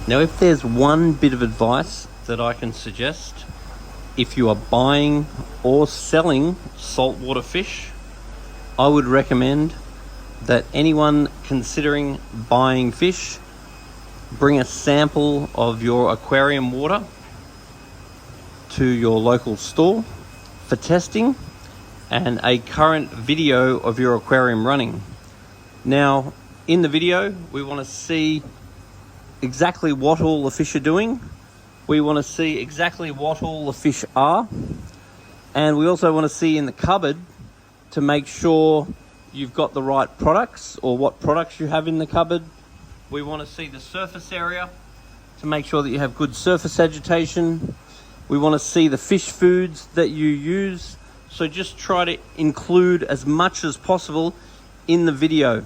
Now, if there's one bit of advice that I can suggest, if you are buying or selling saltwater fish, I would recommend that anyone considering buying fish bring a sample of your aquarium water to your local store for testing and a current video of your aquarium running. Now, in the video, we want to see exactly what all the fish are doing. We want to see exactly what all the fish are. And we also want to see in the cupboard to make sure you've got the right products or what products you have in the cupboard. We want to see the surface area to make sure that you have good surface agitation. We want to see the fish foods that you use. So just try to include as much as possible in the video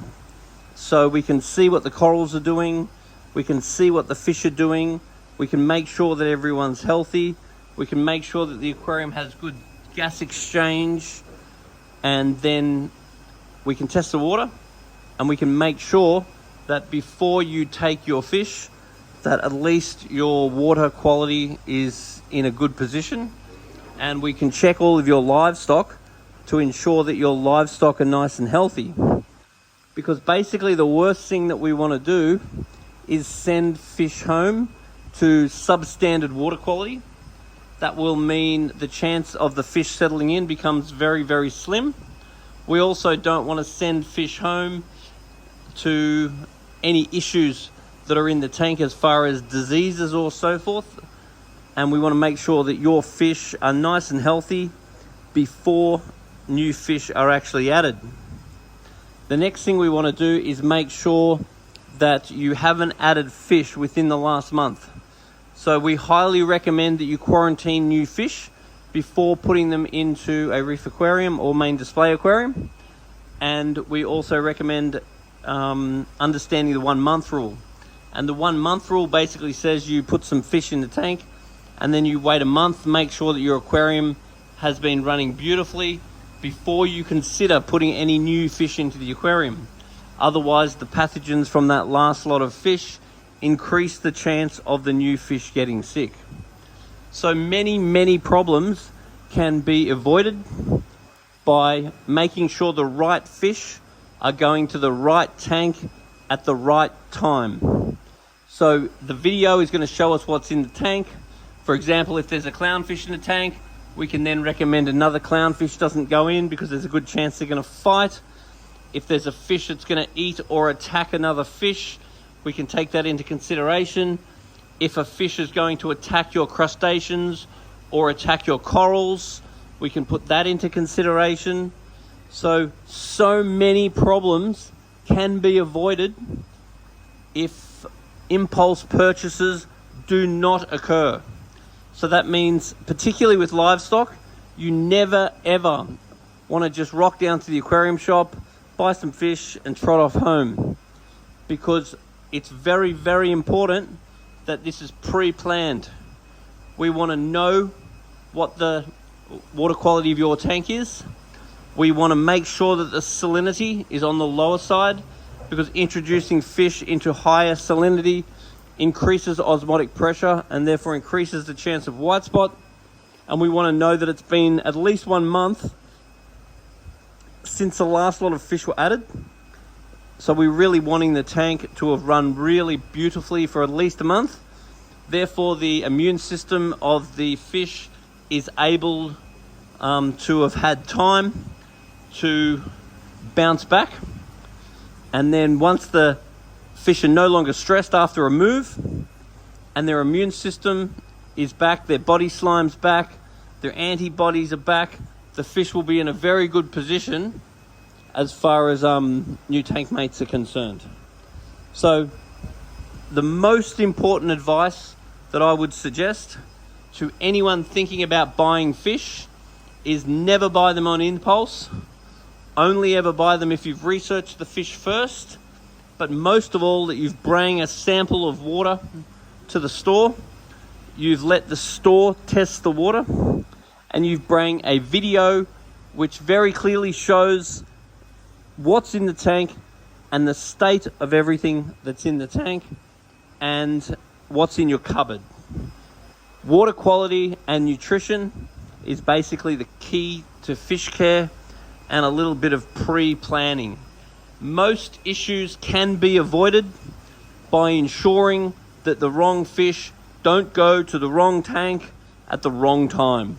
so we can see what the corals are doing, we can see what the fish are doing, we can make sure that everyone's healthy, we can make sure that the aquarium has good gas exchange, and then we can test the water and we can make sure that before you take your fish that at least your water quality is in a good position, and we can check all of your livestock to ensure that your livestock are nice and healthy. Because basically the worst thing that we want to do is send fish home to substandard water quality. That will mean the chance of the fish settling in becomes very, very slim. We also don't want to send fish home to any issues that are in the tank as far as diseases or so forth. And we want to make sure that your fish are nice and healthy before new fish are actually added. The next thing we want to do is make sure that you haven't added fish within the last month. So we highly recommend that you quarantine new fish before putting them into a reef aquarium or main display aquarium. And we also recommend understanding the 1 month rule. And the 1 month rule basically says you put some fish in the tank and then you wait a month, make sure that your aquarium has been running beautifully before you consider putting any new fish into the aquarium. Otherwise, the pathogens from that last lot of fish increase the chance of the new fish getting sick. So many problems can be avoided by making sure the right fish are going to the right tank at the right time. So the video is going to show us what's in the tank. For example, if there's a clownfish in the tank, we can then recommend another clownfish doesn't go in because there's a good chance they're going to fight. If there's a fish that's going to eat or attack another fish, we can take that into consideration. If a fish is going to attack your crustaceans or attack your corals, we can put that into consideration. So many problems can be avoided if impulse purchases do not occur. So that means, particularly with livestock, you never ever want to just rock down to the aquarium shop, buy some fish and trot off home, because it's very important that this is pre-planned. We want to know what the water quality of your tank is. We want to make sure that the salinity is on the lower side, because introducing fish into higher salinity increases osmotic pressure and therefore increases the chance of white spot. And we want to know that it's been at least 1 month since the last lot of fish were added. So we're really wanting the tank to have run really beautifully for at least a month. Therefore, the immune system of the fish is able to have had time to bounce back. And then once the fish are no longer stressed after a move and their immune system is back, their body slime's back, their antibodies are back, the fish will be in a very good position as far as new tank mates are concerned. So the most important advice that I would suggest to anyone thinking about buying fish is never buy them on impulse. Only ever buy them if you've researched the fish first, but most of all that you've brought a sample of water to the store, you've let the store test the water, and you've brought a video which very clearly shows what's in the tank and the state of everything that's in the tank. And what's in your cupboard. Water quality and nutrition is basically the key to fish care, and a little bit of pre-planning. Most issues can be avoided by ensuring that the wrong fish don't go to the wrong tank at the wrong time.